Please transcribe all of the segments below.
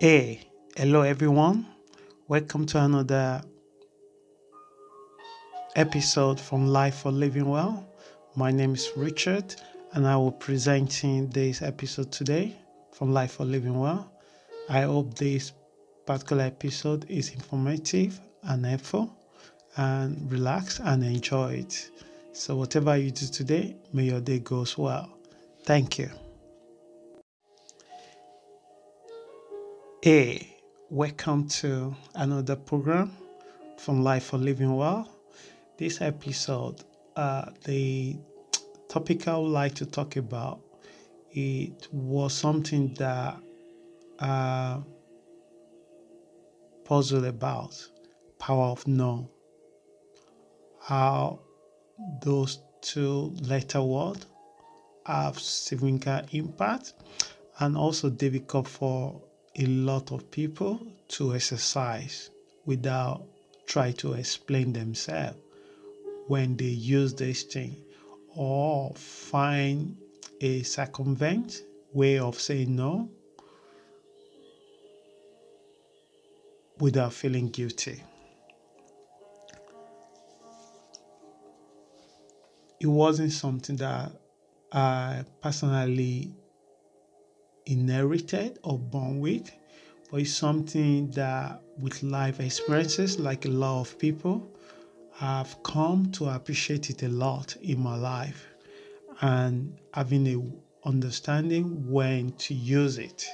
Hey, hello everyone. Welcome to another episode from Life for Living Well. My name is Richard and I will be presenting this episode today from Life for Living Well. I hope this particular episode is informative and helpful and relax and enjoy it. So whatever you do today, may your day goes well. Thank you. Hey, welcome to another program from Life for Living Well. This episode, the topic I would like to talk about, it was something that uh, puzzled about power of no. How those two letter words have significant impact and also difficult for a lot of people to exercise without try to explain themselves when they use this thing or find a circumvent way of saying no without feeling guilty. It wasn't something that I personally inherited or born with, but it's something that with life experiences, like a lot of people, I've come to appreciate it a lot in my life and having a understanding when to use it,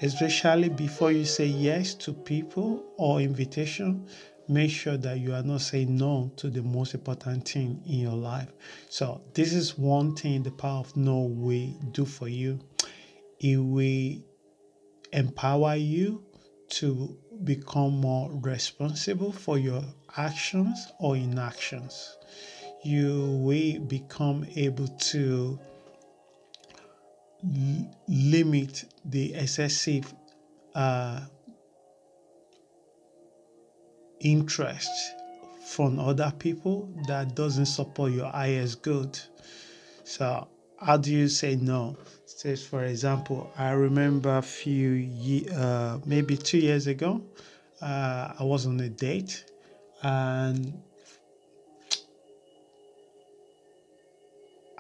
especially before you say yes to people or invitation. Make sure that you are not saying no to the most important thing in your life. So this is one thing the power of no will do for you. It will empower you to become more responsible for your actions or inactions. You will become able to limit the excessive uh, interest from other people that doesn't support your highest good. So how do you say no? Say for example, I remember maybe 2 years ago, I was on a date and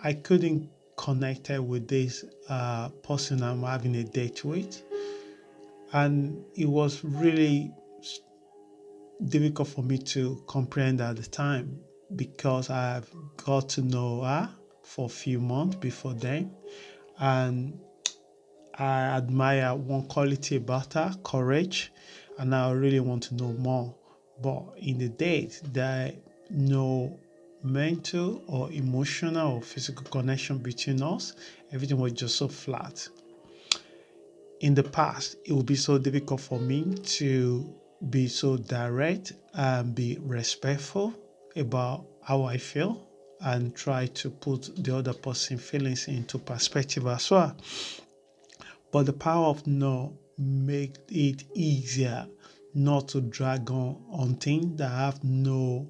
I couldn't connect with this person I'm having a date with, and it was really difficult for me to comprehend at the time because I've got to know her for a few months before then, and I admire one quality about her, courage, and I really want to know more. But in the date, there no mental or emotional or physical connection between us. Everything was just so flat. In the past, it would be so difficult for me to be so direct and be respectful about how I feel and try to put the other person's feelings into perspective as well. But the power of no make it easier not to drag on things that have no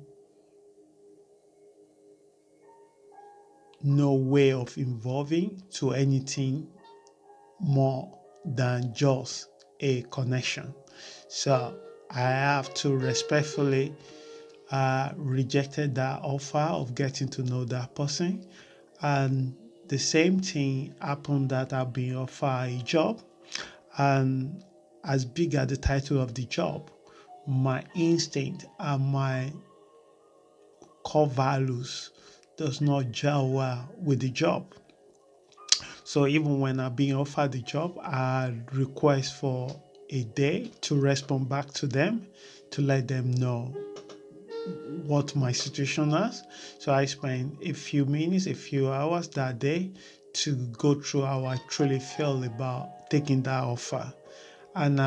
way of involving to anything more than just a connection. So I have to respectfully rejected that offer of getting to know that person, and the same thing happened that I've been offered a job, and as big as the title of the job, my instinct and my core values does not gel well with the job. So even when I'm being offered the job, I request for a day to respond back to them to let them know what my situation is. So I spend a few minutes, a few hours that day to go through how I truly feel about taking that offer. And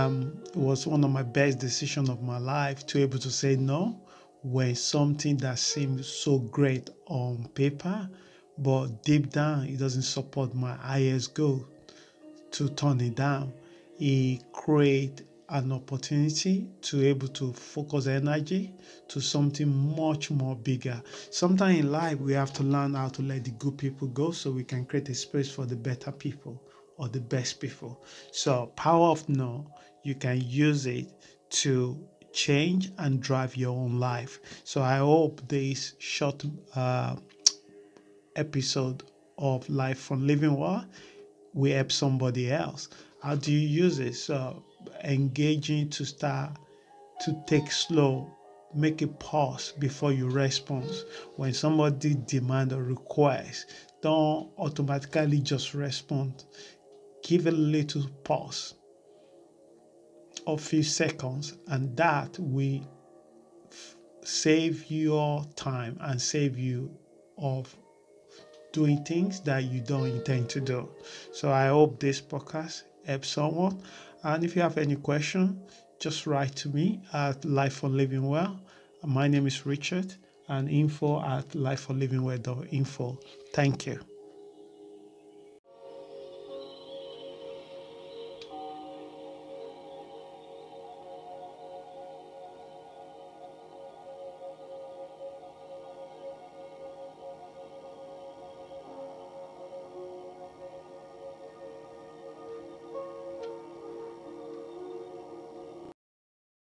it was one of my best decisions of my life to able to say no when something that seems so great on paper, but deep down it doesn't support my highest goal, to turn it down. It create an opportunity to able to focus energy to something much more bigger. Sometimes in life we have to learn how to let the good people go so we can create a space for the better people or the best people. So, power of no, you can use it to change and drive your own life. So, I hope this short episode of Life from Living Well will help somebody else. How do you use it? So, engaging to start to take slow, make a pause before you respond. When somebody demand or request, don't automatically just respond. Give a little pause of few seconds, and that will save your time and save you of doing things that you don't intend to do. So I hope this podcast helps someone. And if you have any question, just write to me at Life for Living Well. My name is Richard, and info at lifeforlivingwell.info. Thank you.